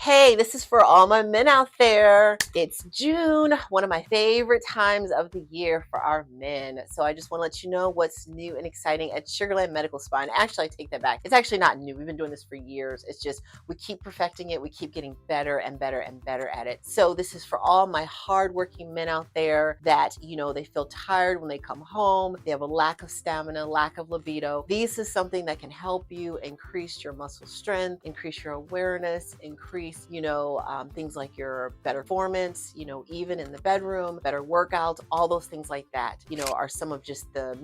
Hey, this is for all my men out there. It's June, one of my favorite times of the year for our men. So I just want to let you know what's new and exciting at Sugarland Medical Spa. And actually, I take that back. It's actually not new. We've been doing this for years. It's just we keep perfecting it. We keep getting better and better and better at it. So this is for all my hardworking men out there that, they feel tired when they come home. They have a lack of stamina, lack of libido. This is something that can help you increase your muscle strength, increase your awareness, increase things like your better performance, even in the bedroom, better workouts, all those things like that, are some of just the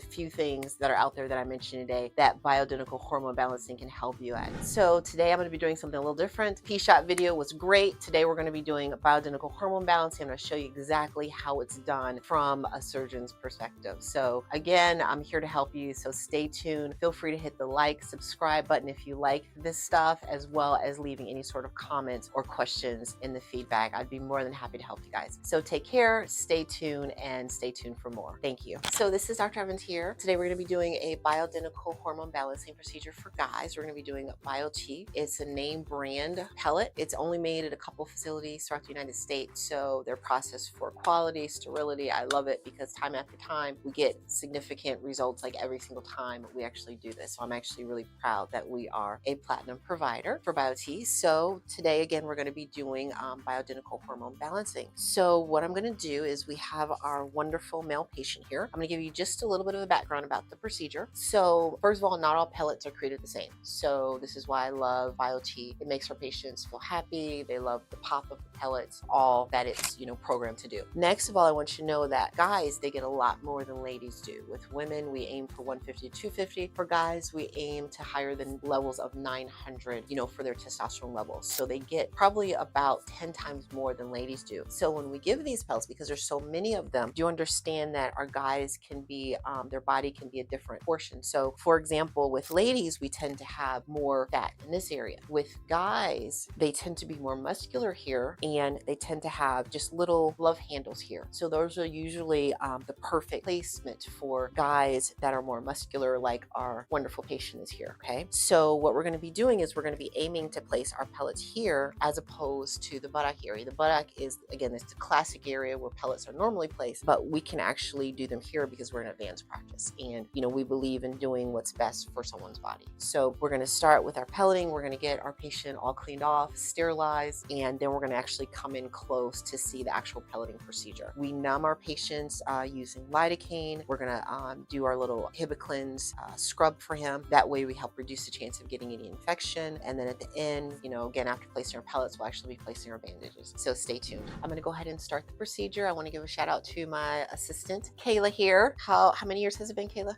few things that are out there that I mentioned today that bioidentical hormone balancing can help you at. So today I'm going to be doing something a little different. P-shot video was great. Today we're going to be doing bioidentical hormone balancing. I'm going to show you exactly how it's done from a surgeon's perspective. So again, I'm here to help you. So stay tuned. Feel free to hit the like, subscribe button if you like this stuff, as well as leaving any sort of comments or questions in the feedback. I'd be more than happy to help you guys. So take care, stay tuned, and stay tuned for more. Thank you. So this is Dr. Evans here. Today we're going to be doing a bioidentical hormone balancing procedure for guys. We're going to be doing BioT. It's a name brand pellet. It's only made at a couple facilities throughout the United States. So they're processed for quality, sterility. I love it because time after time we get significant results like every single time we actually do this. So I'm actually really proud that we are a platinum provider for BioT. So today, again, we're going to be doing bioidentical hormone balancing. So what I'm going to do is we have our wonderful male patient here. I'm going to give you just a little bit of a background about the procedure. So first of all, not all pellets are created the same. So this is why I love BioT. It makes our patients feel happy. They love the pop of the pellets, all that it's, programmed to do. Next of all, I want you to know that guys, they get a lot more than ladies do. With women, we aim for 150 to 250. For guys, we aim to higher than levels of 900, for their testosterone levels. So they get probably about 10 times more than ladies do. So when we give these pellets, because there's so many of them, do you understand that our guys can be, their body can be a different portion. So for example, with ladies, we tend to have more fat in this area. With guys, they tend to be more muscular here, and they tend to have just little love handles here. So those are usually the perfect placement for guys that are more muscular, like our wonderful patient is here, okay? So what we're gonna be doing is we're gonna be aiming to place our pellets here as opposed to the buttock area. The buttock is, again, it's the classic area where pellets are normally placed, but we can actually do them here because we're in advanced practice. And, we believe in doing what's best for someone's body. So we're gonna start with our pelleting. We're gonna get our patient all cleaned off, sterilized, and then we're gonna actually come in close to see the actual pelleting procedure. We numb our patients using lidocaine. We're gonna do our little Hibiclens scrub for him. That way we help reduce the chance of getting any infection. And then at the end, again, after placing our pellets, we'll actually be placing our bandages. So stay tuned. I'm gonna go ahead and start the procedure. I wanna give a shout out to my assistant, Kayla here. How many years has it been, Kayla?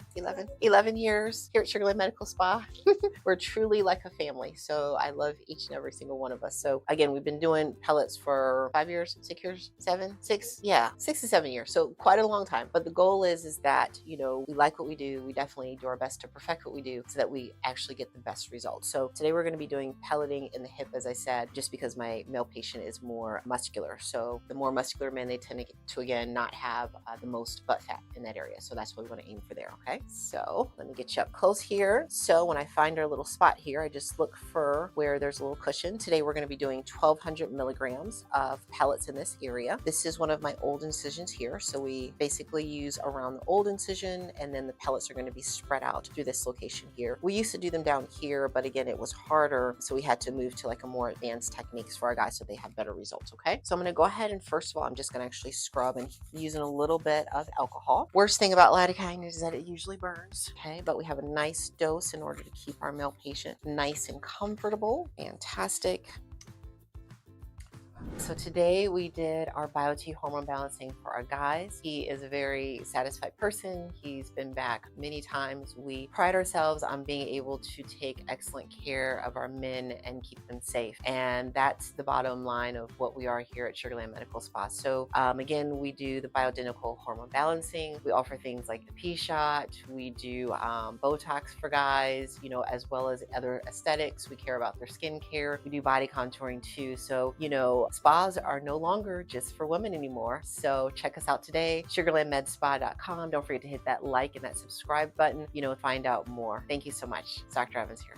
11 years here at Sugarland Medical Spa. We're truly like a family. So I love each and every single one of us. So again, we've been doing pellets for 5 years, 6 years, 6 to 7 years. So quite a long time. But the goal is that, we like what we do. We definitely do our best to perfect what we do so that we actually get the best results. So today we're going to be doing pelleting in the hip, as I said, just because my male patient is more muscular. So the more muscular men, they tend to again, not have the most butt fat in that area. So that's what we want to aim for there. Okay. So let me get you up close here. So when I find our little spot here, I just look for where there's a little cushion. Today we're going to be doing 1200 milligrams of pellets in this area. This is one of my old incisions here. So we basically use around the old incision, and then the pellets are going to be spread out through this location here. We used to do them down here, but again, it was harder. So we had to move to like a more advanced techniques for our guys so they have better results. Okay. So I'm going to go ahead and first of all, I'm just going to actually scrub and using a little bit of alcohol. Worst thing about lidocaine is that it usually burns. Okay. But we have a nice dose in order to keep our male patient nice and comfortable. Fantastic. So today we did our BioT hormone balancing for our guys. He is a very satisfied person. He's been back many times. We pride ourselves on being able to take excellent care of our men and keep them safe. And that's the bottom line of what we are here at Sugarland Medical Spa. So again, we do the bioidentical hormone balancing. We offer things like the P-shot. We do Botox for guys, as well as other aesthetics. We care about their skin care. We do body contouring too. So, spas are no longer just for women anymore. So check us out today, sugarlandmedspa.com. Don't forget to hit that like and that subscribe button, find out more. Thank you so much. It's Dr. Evans here.